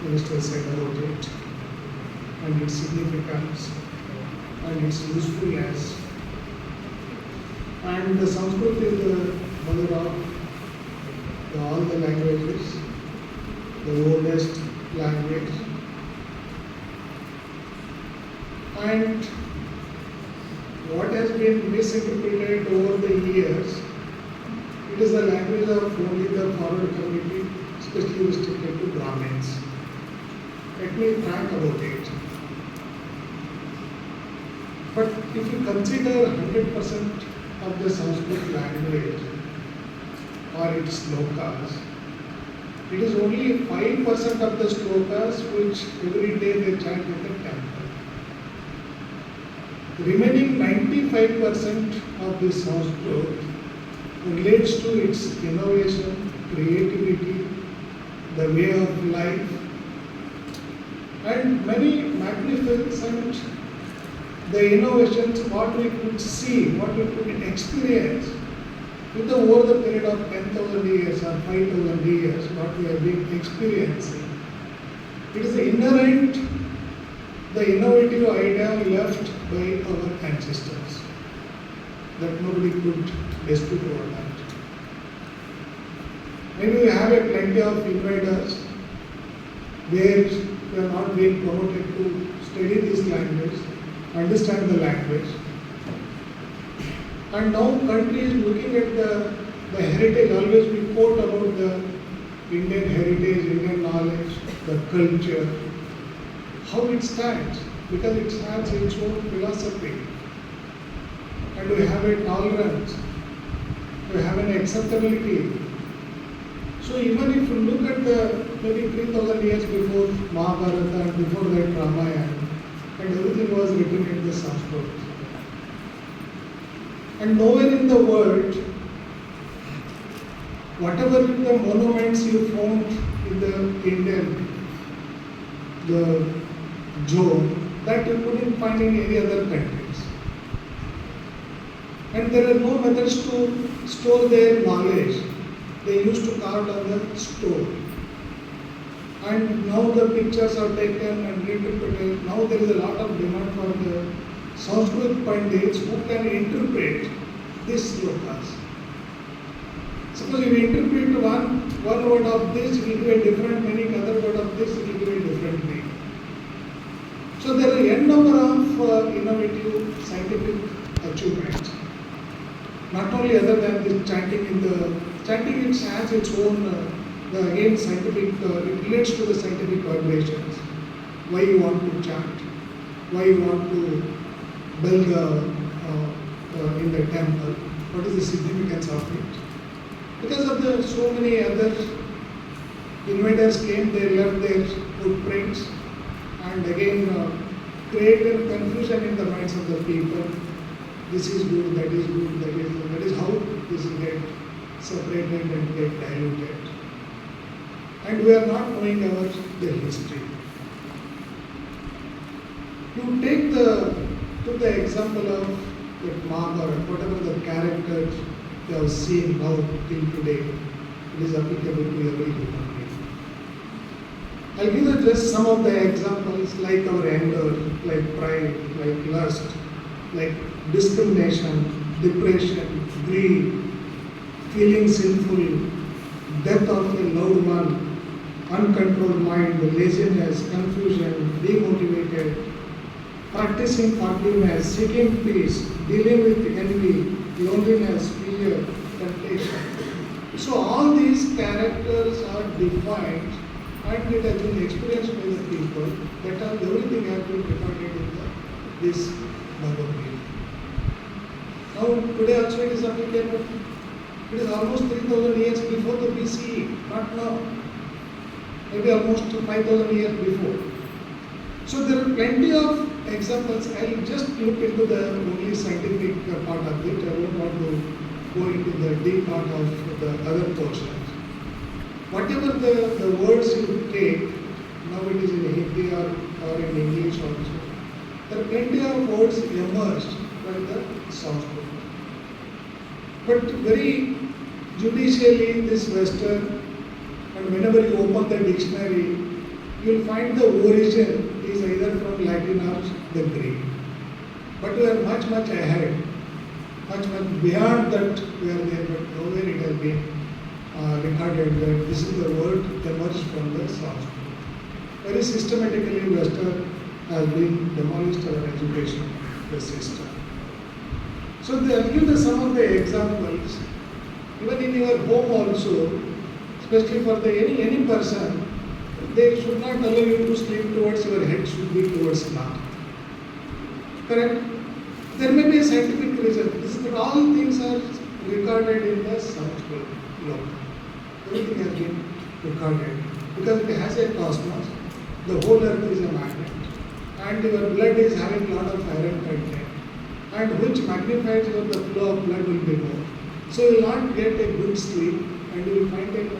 Minister said about it, and its significance and its usefulness. And the Sanskrit is the mother of all the languages, the oldest language. And what has been misinterpreted over the years, it is the language of only the forward community, especially restricted to Brahmins. Let me think about it. But if you consider 100% of the Sanskrit language or its slokas, it is only 5% of the slokas which every day they chant in the temple. The remaining 95% of this Sanskrit relates to its innovation, creativity, the way of life, and many magnificent the innovations, what we could see, what we could experience with the over the period of 10,000 years or 5,000 years, what we have been experiencing. It is inherent, the innovative idea left by our ancestors, that nobody could dispute over that. Maybe we have a plenty of invaders where we are not being promoted to study this language, understand the language. And now country is looking at the heritage. Always we quote about the Indian heritage, Indian knowledge, the culture, how it stands, because it has its own philosophy. And we have a tolerance, we have an acceptability. So even if you look at the maybe 3,000 years before Mahabharata and before that Ramayana, and everything was written in the Sanskrit. And nowhere in the world, whatever the monuments you found in the Indian, the zone, that you couldn't find in any other countries. And there are no methods to store their knowledge. They used to carve on the stone. And now the pictures are taken and reinterpreted. Now there is a lot of demand for the Sanskrit Pandits who can interpret these slokas. Suppose if you interpret one word of this, it will give a different meaning, other word of this, it will give a different meaning. So there are n number of innovative scientific achievements. Not only other than this chanting it has its own again scientific, it relates to the scientific vibrations. Why you want to chant, why you want to build in the temple, what is the significance of it. Because of the so many other invaders came, they left their footprints and again created confusion in the minds of the people. This is good, that is good, that is how this will get separated and get diluted. And we are not knowing about the history. You took the example of the Mahabharata, whatever the characters you have seen now till today, it is applicable to every human being. I'll give you just some of the examples like our anger, like pride, like lust, like discrimination, depression, greed, feeling sinful, death of a loved one, uncontrolled mind, laziness, confusion, demotivated, practicing forgiveness, seeking peace, dealing with envy, loneliness, fear, temptation. So all these characters are defined and it has been experienced by the people that everything has been defined in this Bhagavad Gita. Now today also it is applicable. It is almost 3,000 years before the BCE, not now. Maybe almost 5,000 years before. So there are plenty of examples. I will just look into the only scientific part of it. I don't want to go into the deep part of the other portions. Whatever the words you take, now it is in Hindi or in English also, there are plenty of words emerged from the Sanskrit. But very judicially this Western, and whenever you open the dictionary, you will find the origin is either from Latin or the Greek. But we are much, much ahead, much, much beyond that we are there, but nowhere it has been recorded that this is the word emerged from the Sanskrit. Very systematically, Western has been demolished our education, the system. So they will give some of the examples, even in your home also, especially for any person, they should not allow you to sleep towards your head, should be towards north. Correct? There may be a scientific reason. This is that all things are recorded in the Sanskrit law. Everything has been recorded because it has a cosmos. The whole earth is a magnet, and your blood is having a lot of iron content, and which magnifies your the flow of blood will be more. So you will not get a good sleep, and you will find it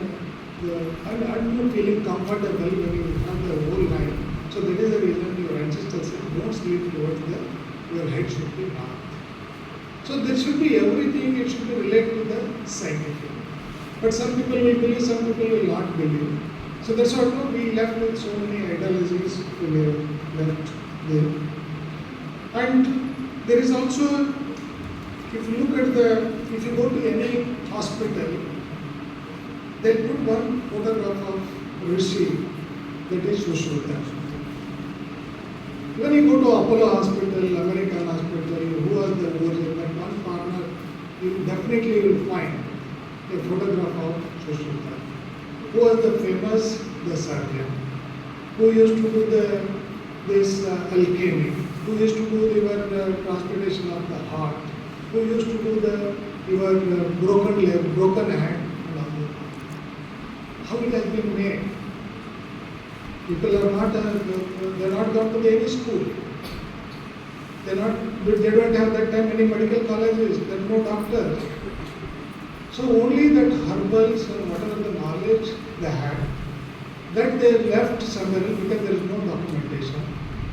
and you feeling comfortable when you have the whole night. So that is the reason your ancestors said don't sleep towards your head should be north. So there should be everything, it should be related to the scientific. But some people will believe, some people will not believe. So that's what we left with so many ideologies we left there. And there is also, if you look at if you go to any hospital, they put one photograph of Rishi, that is Sushruta. When you go to Apollo Hospital, American Hospital, who was the origin, that one corner, you definitely will find a photograph of Sushruta. Who was the famous, the surgeon, who used to do this alchemy, who used to do your transplantation of the heart, who used to do your broken leg, broken hand, how it has been made. People are not, they are not gone to any school. They don't have that time any medical colleges, there are no doctors. So only that herbals and whatever the knowledge they had, that they left somewhere because there is no documentation.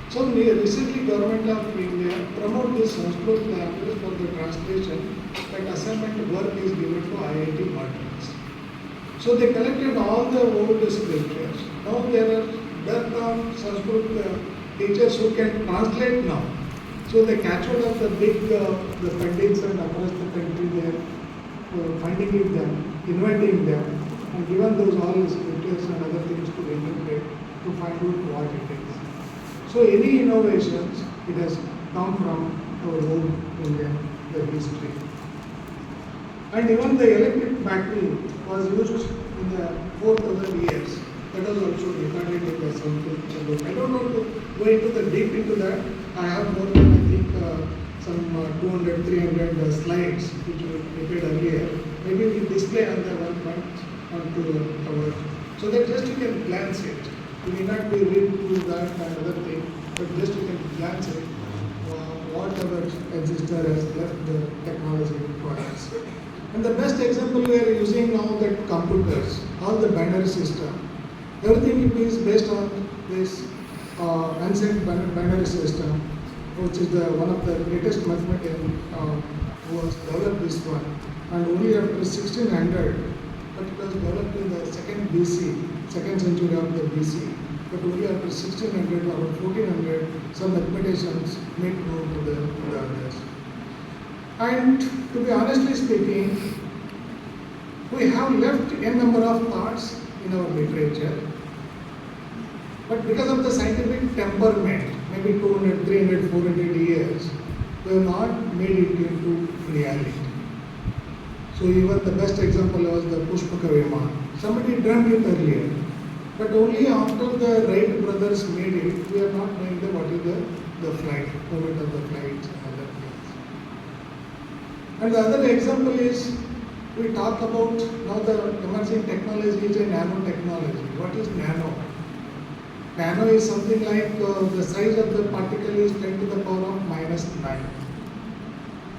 So recently Government of India promote this Sanskrit language for the translation, that assignment work is given to IIT Madras. So they collected all the old scriptures. Now there are Sanskrit teachers who can translate now. So they captured up the big the pandits and across the country they are finding them, inviting them, and given those all the scriptures and other things to interpret to find out what it is. So any innovations, it has come from our own Indian history. And even the electric battery was used in the 4,000 years. That was also recorded in the Sanskrit book. I don't know to go into the deep into that. I have more than I think some 200, 300 slides which we prepared earlier. Maybe we display on the one point onto our, so that just you can glance it. You may not be read through that and other thing, but just you can glance it. What our ancestor has left the technology for us. And the best example we are using now that computers, all the binary system. Everything is based on this ancient binary system, which is one of the greatest mathematicians who has developed this one. And only after 1600, but it was developed in the second BC, second century of the BC. But only after 1600 or 1400, some mathematicians made known to the others. And to be honestly speaking, we have left a number of thoughts in our literature, but because of the scientific temperament, maybe 200, 300, 400 years, we have not made it into reality. So even the best example was the Pushpaka Viman. Somebody dreamt it earlier, but only after the Wright brothers made it, we are not knowing what is the flight, movement of the flights and other things. And the other example is, we talk about now the emerging technology is a nanotechnology. What is nano? Nano is something like the size of the particle is 10 to the power of minus 9.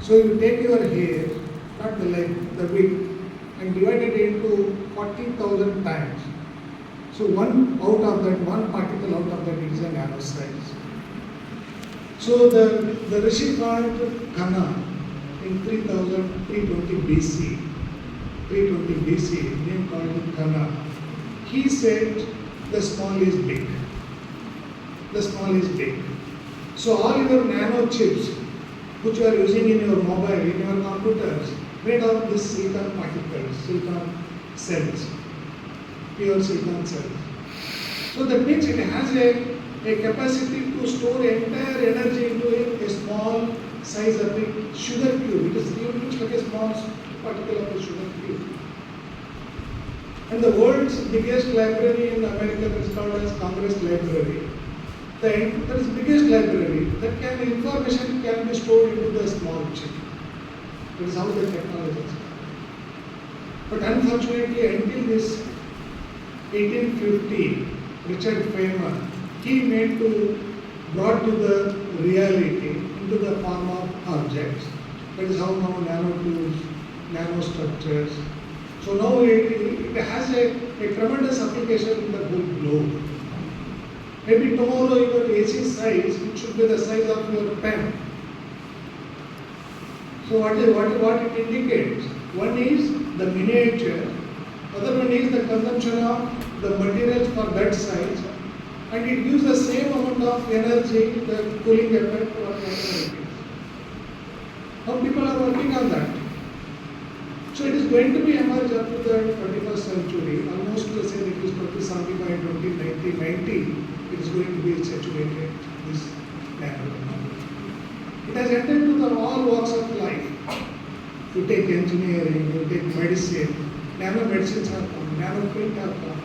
So you take your hair, not the leg, the wig, and divide it into 40,000 times. So one particle out of that is a nano size. So the Rishi called Kana in 320 BC. 320 BC, name called Kana. He said the small is big. the small is big. So all your nano chips which you are using in your mobile, in your computers, made of this silicon particles, silicon cells, pure silicon cells. So that means it has a capacity to store entire energy into a small size of a sugar cube. It looks like a small particle of a sugar cube. And the world's biggest library in America is called as Congress Library. That is the biggest library. That information can be stored into the small chip. That is how the technology is. But unfortunately, until this 1850, Richard Feynman, he brought to the reality into the form of objects. That is how now nanotubes, nanostructures. So now it has a tremendous application in the whole globe. Maybe tomorrow your AC size, it should be the size of your pen. So what it indicates? One is the miniature, other one is the consumption of the materials for that size, and it gives the same amount of energy, the cooling effect or whatever it is. Now people are working on that. So it is going to be emerged up to the 21st century, almost say it is 2070 by 2090, it is going to be saturated, this nanotechnology. It has entered to the all walks of life. You take engineering, you take medicine, nanomedicines have come, nanoprint have come,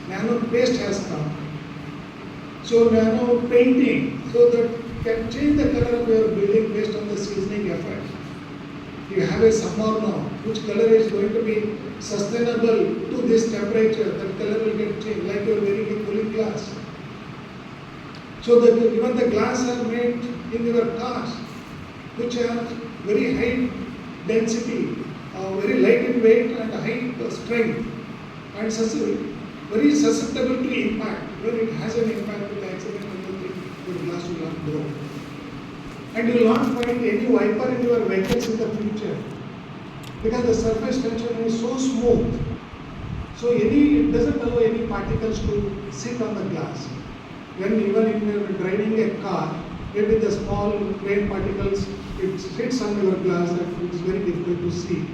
nanopaste has come. So nano painting, so that can change the color of your building based on the seasoning effect. You have a summer now, which color is going to be sustainable to this temperature, that color will get changed, like you are wearing a cooling glass. So that even the glass are made in your cars, which are very high density, very light in weight and high strength, and very susceptible to impact. When it has an impact with the accident, your glass will not grow. And you will not find any wiper in your vehicles in the future, because the surface tension is so smooth. So it doesn't allow any particles to sit on the glass. When even in you driving a car, maybe the small grain particles, it sits on your glass and it is very difficult to see.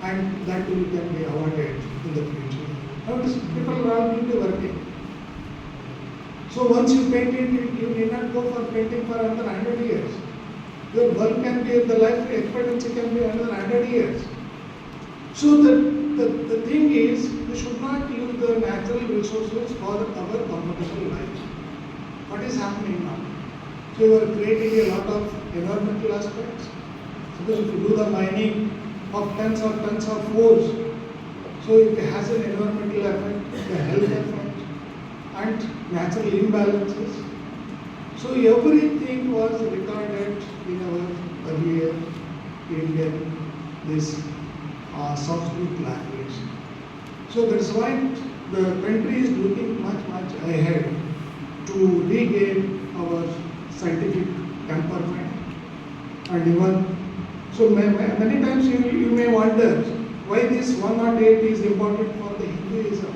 And that will can be avoided in the future. Now people are all into working. So once you paint it, you need not go for painting for another 100 years. Your bulb can be, the life expectancy can be another 100 years. So the thing is, you should not use the natural resources for our comfortable life. What is happening now? So you are creating a lot of environmental aspects. Suppose if you do the mining of tons of ores, so it has an environmental effect, the health effect, and natural imbalances. So everything was recorded in our earlier Indian, this Sanskrit language. So that's why the country is looking much ahead to regain our scientific temperament. And even, so many times you may wonder why this 108 is important for the Hinduism.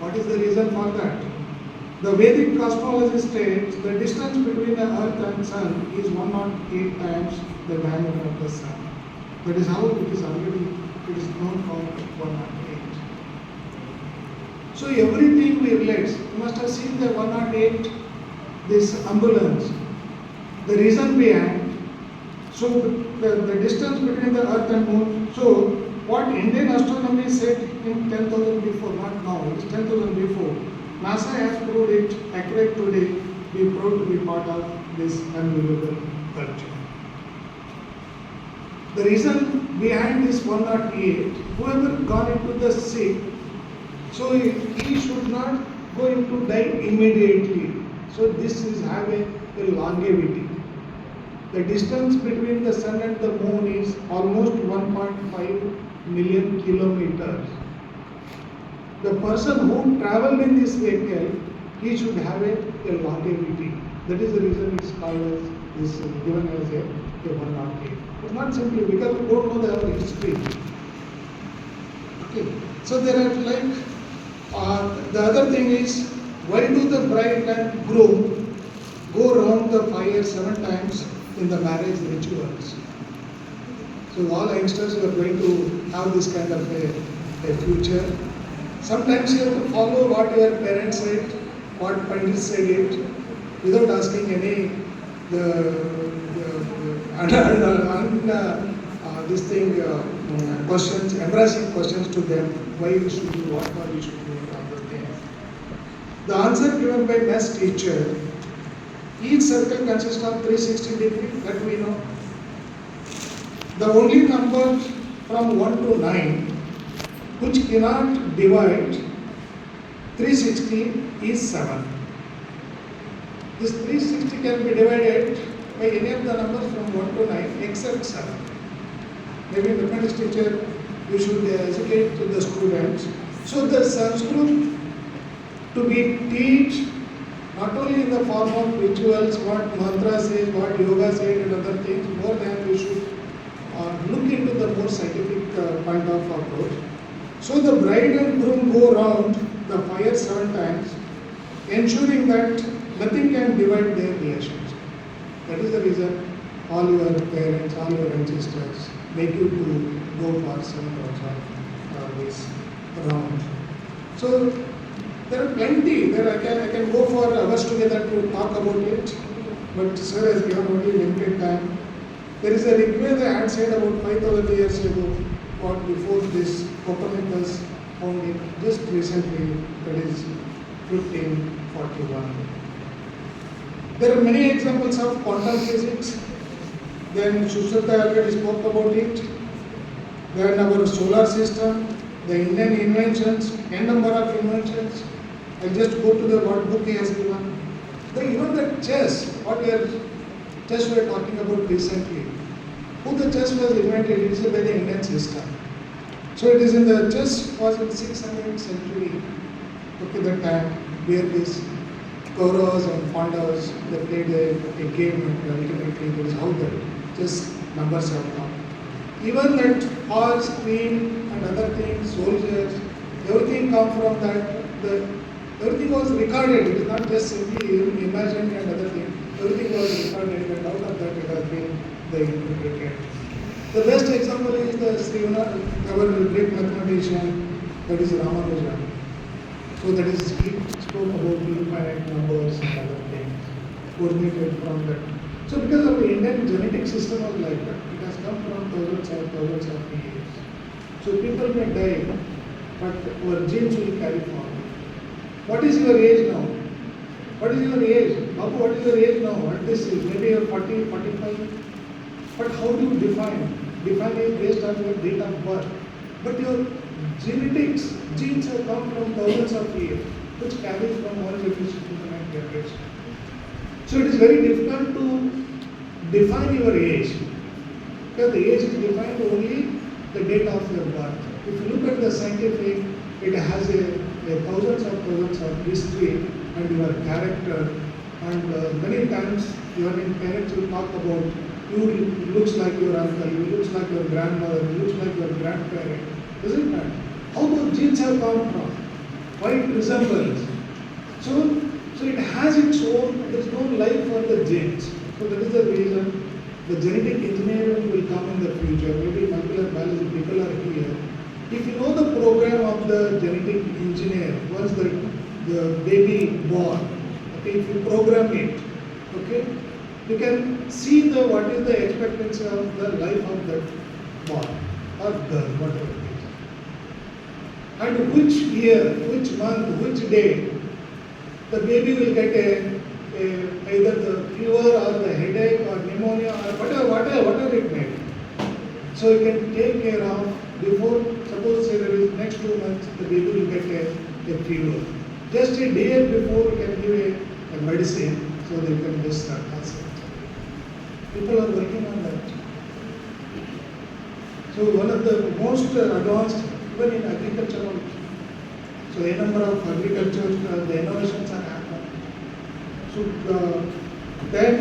What is the reason for that? The Vedic cosmology states the distance between the earth and sun is 108 times the diameter of the sun. That is how it is known for 108. So everything we relate, you must have seen the 108, this ambulance. The reason behind, so the distance between the earth and moon, so what Indian astronomy said in 10,000 before, not now, it's 10,000 before. NASA has proved it accurate today. We are proud to be part of this unbelievable culture. The reason behind this 108, whoever got into the sick, so he should not go into die immediately. So this is having a longevity. The distance between the sun and the moon is almost 1.5 million kilometers. The person who traveled in this vehicle, he should have a longevity. That is the reason it's called as this, given as a 108. It's not simply because we don't know our history. Okay. So there are like, the other thing is, Why do the bride and groom go around the fire 7 times in the marriage rituals? So all youngsters who are going to have this kind of a future, sometimes you have to follow what your parents said, what Pandit said it, without asking any questions, embarrassing questions to them. Why we should do what, we should do, and other things. The answer given by maths teacher. Each circle consists of 360 degrees, that we know. The only number from 1 to 9 which cannot divide 360 is 7. This 360 can be divided by any of the numbers from 1 to 9 except 7. Maybe mathematics teacher, you should educate to the students. So the Sanskrit to be teach not only in the form of rituals, what mantra says, what yoga says and other things, more than we should look into the more scientific point of approach. So the bride and groom go around the fire 7 times, ensuring that nothing can divide their relationship. That is the reason all your parents, all your ancestors make you to go for 7 rounds of this round. So there are plenty. There I can go for hours together to talk about it, but sir has given only limited time. There is a Rigveda that had said about 5,000 years ago, or before this Copernicus found it just recently, that is 1541. There are many examples of quantum physics. Then Shushruta already spoke about it. Then our solar system, the Indian inventions, n number of inventions. I'll just go to the what book he has given. Even the chess, chess we are talking about recently. Who the chess was invented, it is by the Indian system. So it is in the chess was in 600th century. Okay, that time where this Kauravas and Pandavas, they played a game and ultimately that is how the chess numbers have come. Even that horse, queen and other things, soldiers, everything come from that. Everything was recorded. It is not just simply imagined and other things. Everything was recorded and out of that it has been the interpreted. The best example is the our great mathematician, that is Ramanujan. So that is, he spoke about infinite numbers and other things, originated from that. So because our Indian genetic system was like that, it has come from thousands of years. So people may die, but our genes will carry forward. What is your age now? What is your age? Babu, what is your age now? What this is? Maybe you're 40, 45. But how do you define? Define it based on your date of birth. But your genetics, genes have come from thousands of years, which carries from one generation to the next generation. So it is very difficult to define your age. Because the age is defined only the date of your birth. If you look at the scientific, it has a thousands of history and your character. And many times, even in parents will talk about, you looks like your uncle, you looks like your grandmother, you looks like your grandparent. Isn't that? How those genes have come from? Why it resembles? So it has its own, there is no life for the genes. So that is the reason the genetic engineering will come in the future. Maybe molecular biology people are here. If you know the program of the genetic engineer, once the baby born, okay, if you program it, okay, you can see what is the expectancy of the life of that boy or girl, whatever it is. And which year, which month, which day, the baby will get either the fever or the headache or pneumonia or whatever it may be. So you can take care of before, suppose say there is next 2 months, the baby will get a fever. Just a day before you can give a medicine so they can just start consult. People are working on that. So one of the most advanced, even in agriculture also. So a number of agriculture, the innovations are happening. So then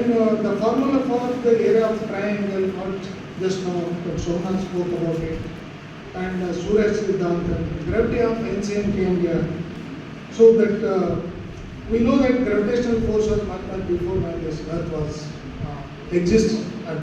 the formula for the area of triangle, not just now, but Somnath spoke about it. And Surya Siddhanta, gravity of ancient India. So that We know that gravitational force was much before when this Earth was exists.